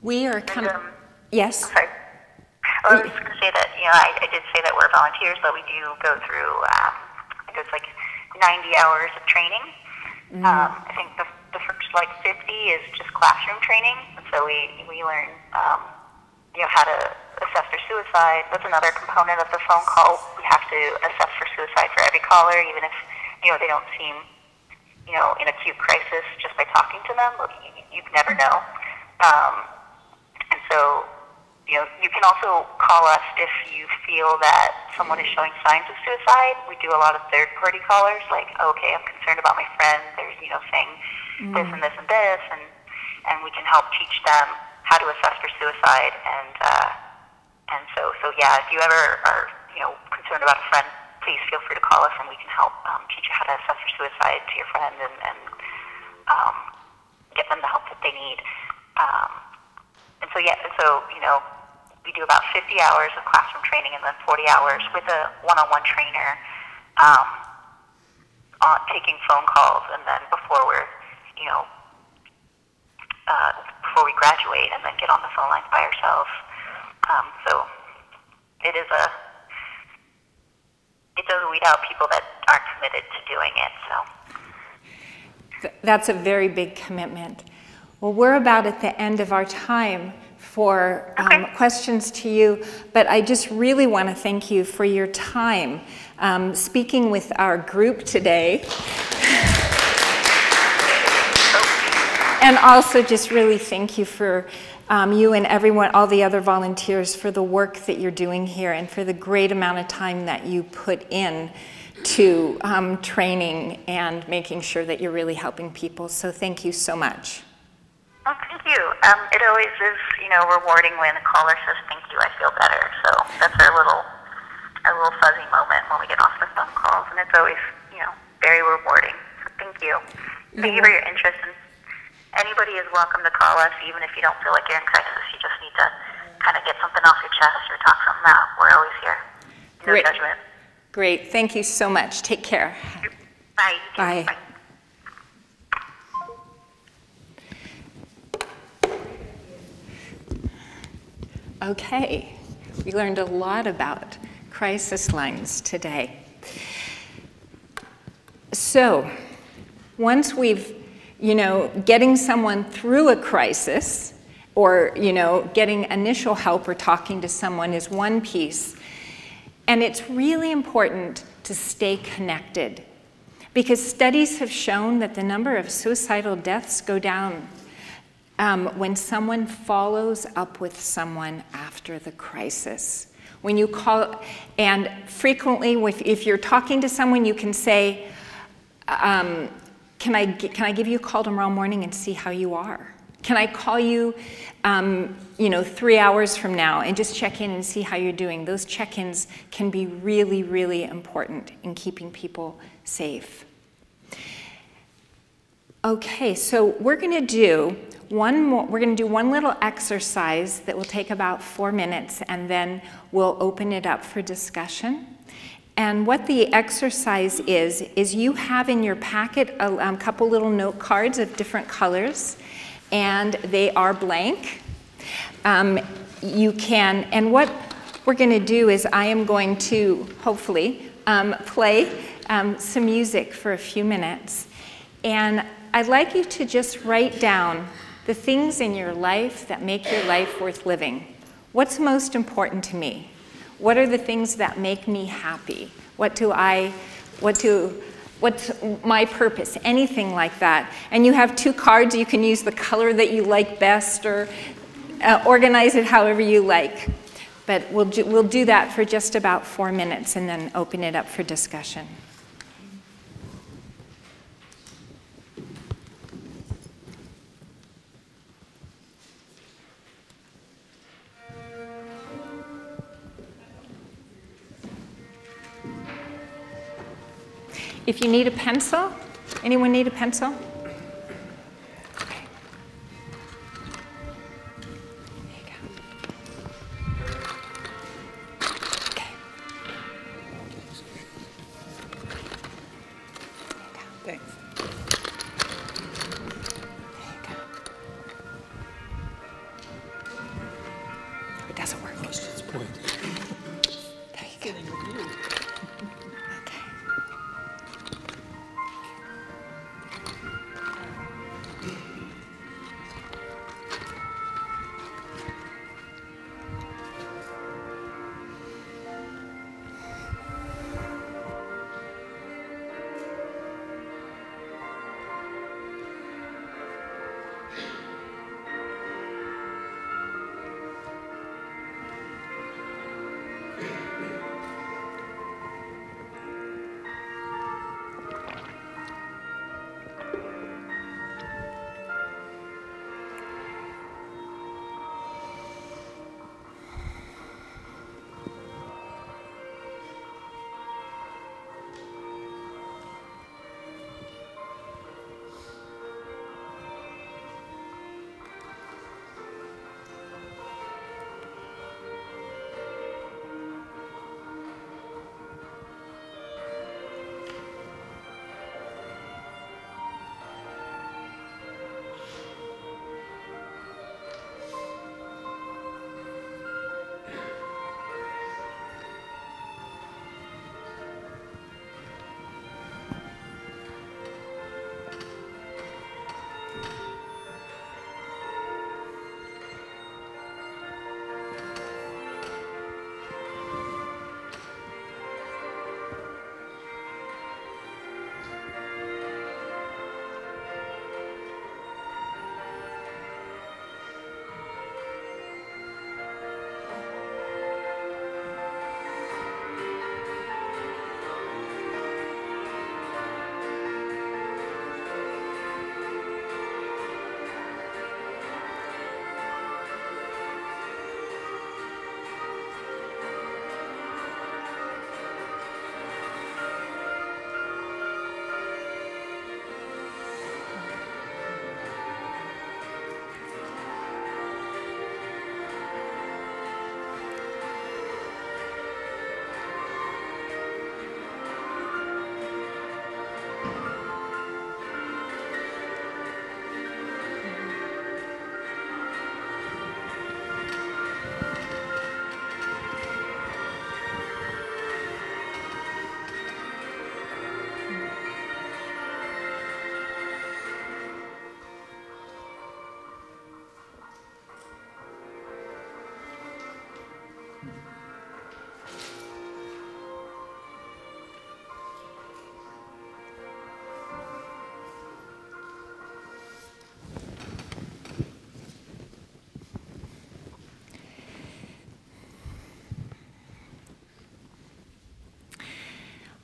We are coming. Yes. Sorry. I was just going to say that I did say that we're volunteers, but we do go through I think it's like 90 hours of training. I think the first 50 is just classroom training, and so we learn how to assess for suicide. That's another component of the phone call. We have to assess for suicide for every caller, even if they don't seem in acute crisis just by talking to them. You never know, and so you can also call us if you feel that someone is showing signs of suicide. We do a lot of third-party callers, like, okay, I'm concerned about my friend. They're, saying this and this and this, and we can help teach them how to assess for suicide. And so yeah, if you ever are, concerned about a friend, please feel free to call us, and we can help teach you how to assess for suicide to your friend and get them the help that they need. And so we do about 50 hours of classroom training and then 40 hours with a one-on-one trainer on taking phone calls, and then before we graduate, and then get on the phone lines by ourselves. So it does weed out people that aren't committed to doing it. So that's a very big commitment. Well, we're about at the end of our time for questions to you, but I just really want to thank you for your time speaking with our group today. And also just really thank you for you and everyone, all the other volunteers, for the work that you're doing here and for the great amount of time that you put in to training and making sure that you're really helping people. So thank you so much. Oh, thank you. It always is, rewarding when a caller says thank you. I feel better. So that's our little a little fuzzy moment when we get off the phone calls, and it's always, very rewarding. So thank you. Thank you for your interest. And anybody is welcome to call us, even if you don't feel like you're in crisis. You just need to kind of get something off your chest or talk something out. We're always here. No Great. judgment. Great. Thank you so much. Take care. Bye. Bye. Bye. Okay, we learned a lot about crisis lines today. So, once we've, getting someone through a crisis, or, getting initial help or talking to someone is one piece. And it's really important to stay connected, because studies have shown that the number of suicidal deaths go down when someone follows up with someone after the crisis. When you call, and frequently, if you're talking to someone, you can say, can I give you a call tomorrow morning and see how you are? Can I call you, 3 hours from now and just check in and see how you're doing? Those check-ins can be really, really important in keeping people safe. Okay, so we're going to do one little exercise that will take about 4 minutes, and then we'll open it up for discussion. And what the exercise is you have in your packet a couple little note cards of different colors, and they are blank. And what we're going to do is I am going to, hopefully, play some music for a few minutes. And I'd like you to just write down the things in your life that make your life worth living. What's most important to me? What are the things that make me happy? What's my purpose? Anything like that. And you have 2 cards. You can use the color that you like best, or organize it however you like. But we'll do that for just about 4 minutes and then open it up for discussion. If you need a pencil, anyone need a pencil? Okay. There you go. Okay. There you go. Thanks. There you go. It doesn't work. Lost its point. There you go.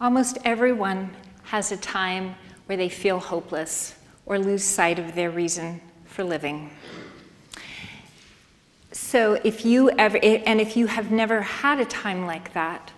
Almost everyone has a time where they feel hopeless or lose sight of their reason for living. So if you have never had a time like that,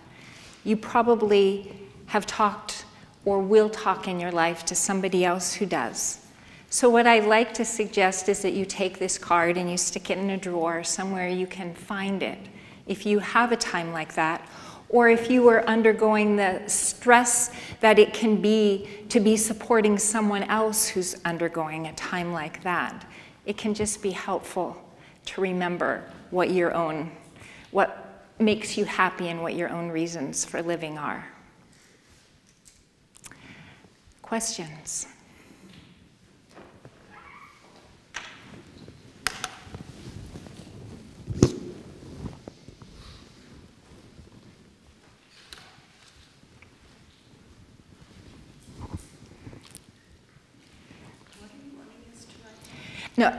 you probably have talked or will talk in your life to somebody else who does. So what I like to suggest is that you take this card and you stick it in a drawer somewhere you can find it. If you have a time like that, or if you are undergoing the stress that it can be to be supporting someone else who's undergoing a time like that, it can just be helpful to remember what makes you happy and what your own reasons for living are. Questions? No,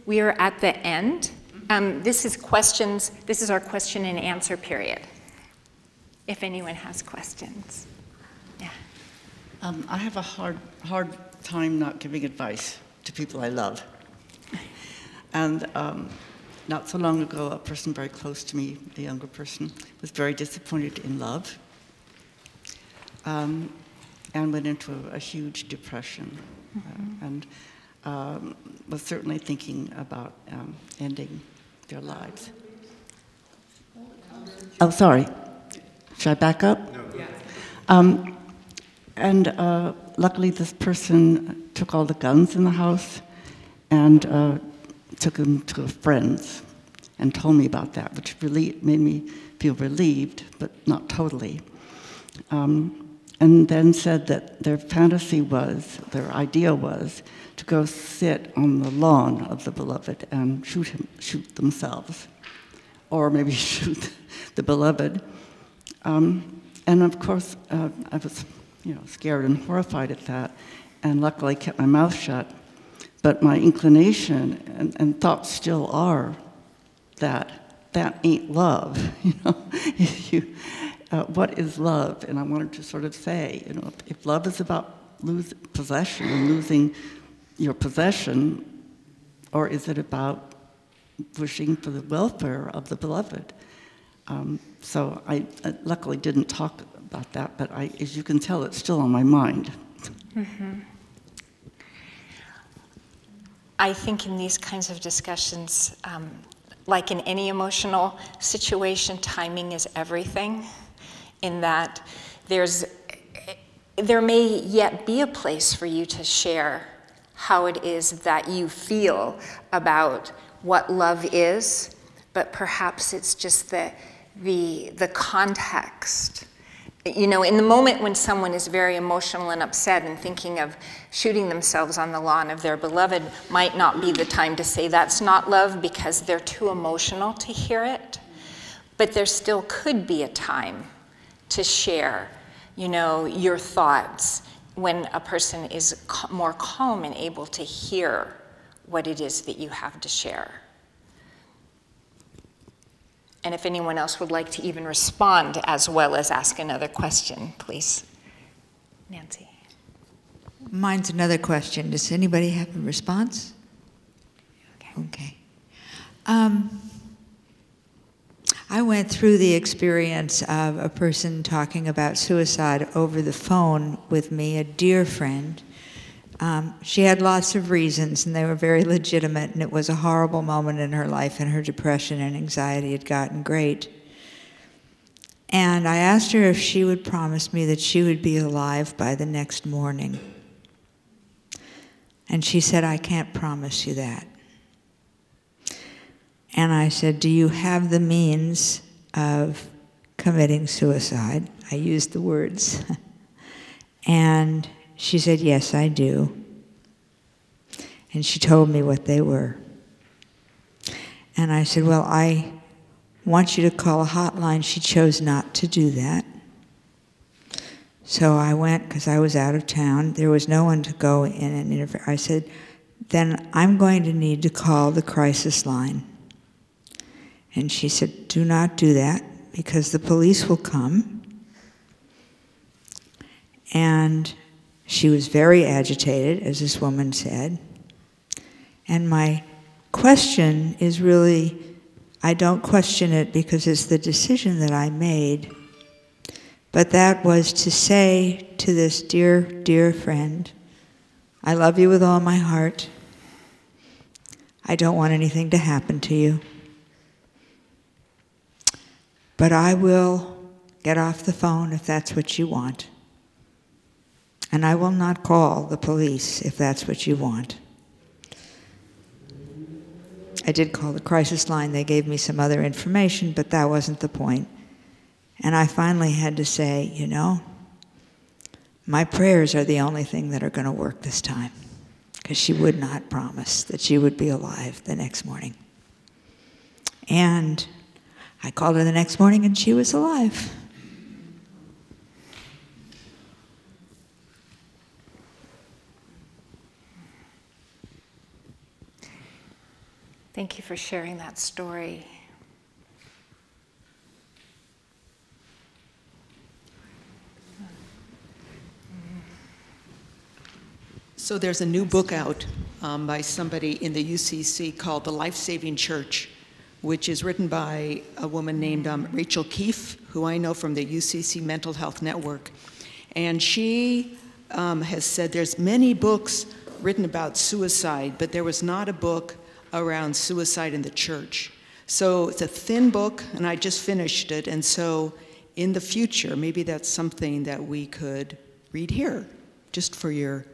we are at the end. This is questions. This is our question and answer period. If anyone has questions. Yeah. I have a hard time not giving advice to people I love. And not so long ago, a person very close to me, a younger person, was very disappointed in love and went into a huge depression. And was certainly thinking about ending their lives. Oh, sorry. Should I back up? No. And luckily this person took all the guns in the house and took them to friends and told me about that, which really made me feel relieved, but not totally. And then said that their fantasy was, their idea was, to go sit on the lawn of the beloved and shoot themselves, or maybe shoot the beloved. And of course, I was, scared and horrified at that, and luckily kept my mouth shut. But my inclination and thoughts still are that ain't love. What is love? And I wanted to sort of say, if love is about losing possession and losing your possession, or is it about wishing for the welfare of the beloved? So I luckily didn't talk about that, but as you can tell, it's still on my mind. Mm-hmm. I think in these kinds of discussions, like in any emotional situation, timing is everything, in that there may yet be a place for you to share how it is that you feel about what love is, but perhaps it's just the context. In the moment when someone is very emotional and upset and thinking of shooting themselves on the lawn of their beloved might not be the time to say that's not love because they're too emotional to hear it. But there still could be a time to share, your thoughts when a person is more calm and able to hear what it is that you have to share. And if anyone else would like to even respond as well as ask another question, please. Nancy. Mine's another question. Does anybody have a response? Okay. I went through the experience of a person talking about suicide over the phone with me, a dear friend. She had lots of reasons, and they were very legitimate, and it was a horrible moment in her life, and her depression and anxiety had gotten great. And I asked her if she would promise me that she would be alive by the next morning. And she said, "I can't promise you that." And I said, "Do you have the means of committing suicide?" I used the words. And she said, "Yes, I do." And she told me what they were. And I said, "Well, I want you to call a hotline." She chose not to do that. So I went, because I was out of town. There was no one to go in and interfere. I said, "Then I'm going to need to call the crisis line." And she said, "Do not do that, because the police will come, And she was very agitated, as this woman said. And my question is really, I don't question it because it's the decision that I made, but that was to say to this dear, dear friend, I love you with all my heart. I don't want anything to happen to you. But I will get off the phone if that's what you want. And I will not call the police if that's what you want. I did call the crisis line. They gave me some other information, but that wasn't the point. And I finally had to say, you know, my prayers are the only thing that are going to work this time, because she would not promise that she would be alive the next morning. And I called her the next morning, and she was alive. Thank you for sharing that story. So there's a new book out by somebody in the UCC called The Life-Saving Church, which is written by a woman named Rachel Keefe, who I know from the UCC Mental Health Network. And she has said there's many books written about suicide, but there was not a book around suicide in the church. So it's a thin book, and I just finished it, and so in the future, maybe that's something that we could read here, just for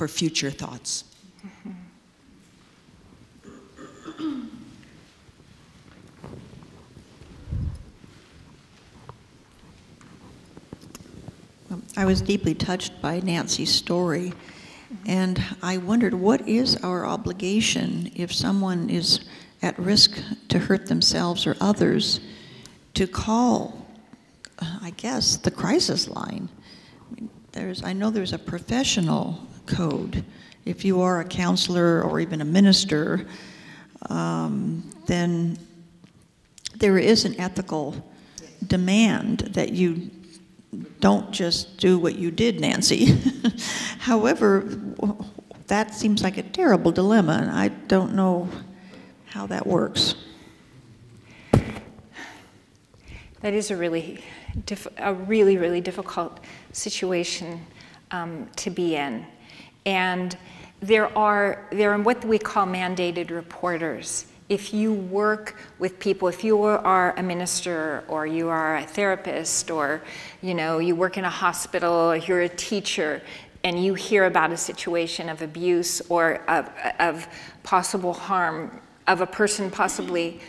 future thoughts. I was deeply touched by Nancy's story, and I wondered, what is our obligation if someone is at risk to hurt themselves or others, to call, I guess, the crisis line? I know there's a professional code. If you are a counselor or even a minister, then there is an ethical demand that you don't just do what you did, Nancy. However, that seems like a terrible dilemma, and I don't know how that works. That is a really, really difficult situation to be in. And there are what we call mandated reporters. If you work with people, if you are a minister or you are a therapist, or you work in a hospital, or you're a teacher, and you hear about a situation of abuse or of possible harm, of a person possibly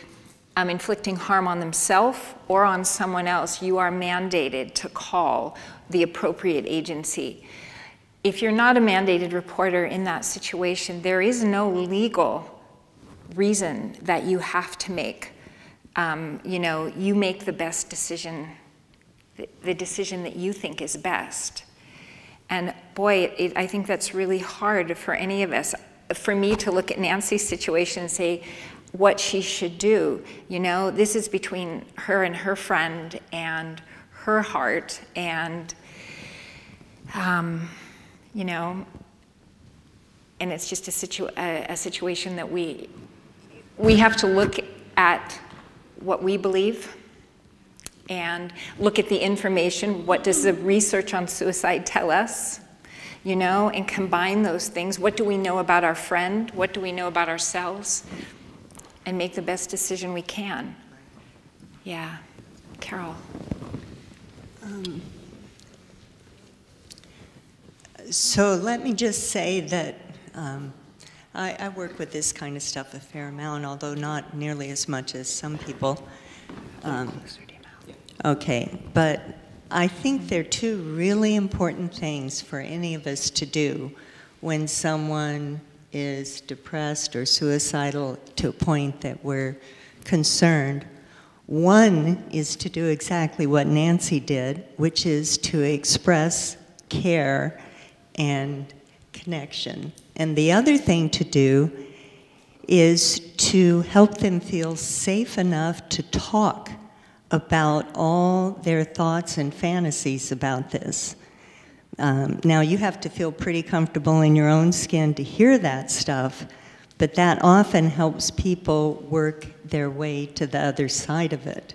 inflicting harm on themselves or on someone else, you are mandated to call the appropriate agency. If you're not a mandated reporter in that situation, there is no legal reason that you have to make. You make the best decision, the decision that you think is best. And boy, I think that's really hard for any of us. For me to look at Nancy's situation and say what she should do, this is between her and her friend and her heart, and and it's just a situation that we have to look at what we believe and look at the information. What does the research on suicide tell us? And combine those things. What do we know about our friend? What do we know about ourselves? And make the best decision we can. Yeah. Carol. So let me just say that I work with this kind of stuff a fair amount, although not nearly as much as some people. Okay, but I think there are two really important things for any of us to do when someone is depressed or suicidal to a point that we're concerned. One is to do exactly what Nancy did, which is to express care and connection. And the other thing to do is to help them feel safe enough to talk about all their thoughts and fantasies about this. Now, you have to feel pretty comfortable in your own skin to hear that stuff, but that often helps people work their way to the other side of it.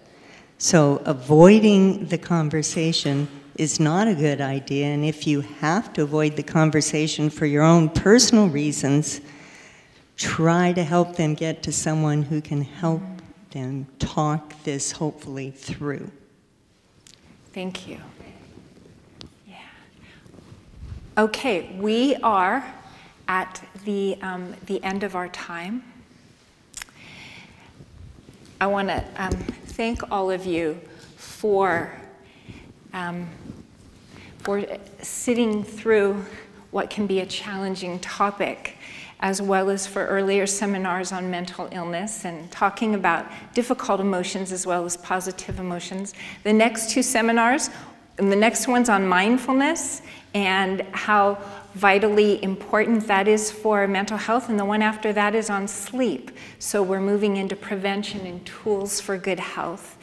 So avoiding the conversation is not a good idea, and if you have to avoid the conversation for your own personal reasons, try to help them get to someone who can help them talk this hopefully through. Thank you. Yeah. Okay, we are at the end of our time. I want to thank all of you for sitting through what can be a challenging topic, as well as for earlier seminars on mental illness and talking about difficult emotions as well as positive emotions. The next two seminars, and the next one's on mindfulness and how vitally important that is for mental health, and the one after that is on sleep. So we're moving into prevention and tools for good health.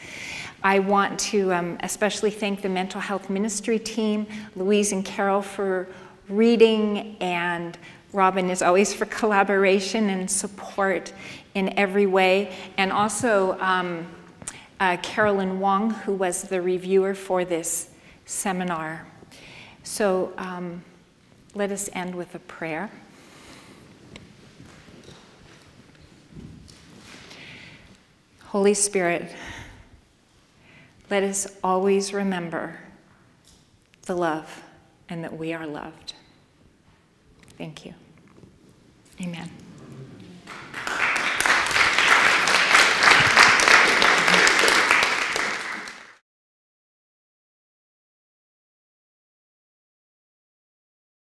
I want to especially thank the mental health ministry team, Louise and Carol for reading, and Robin is always for collaboration and support in every way, and also Carolyn Wong, who was the reviewer for this seminar. So let us end with a prayer. Holy Spirit, let us always remember the love and that we are loved. Thank you. Amen.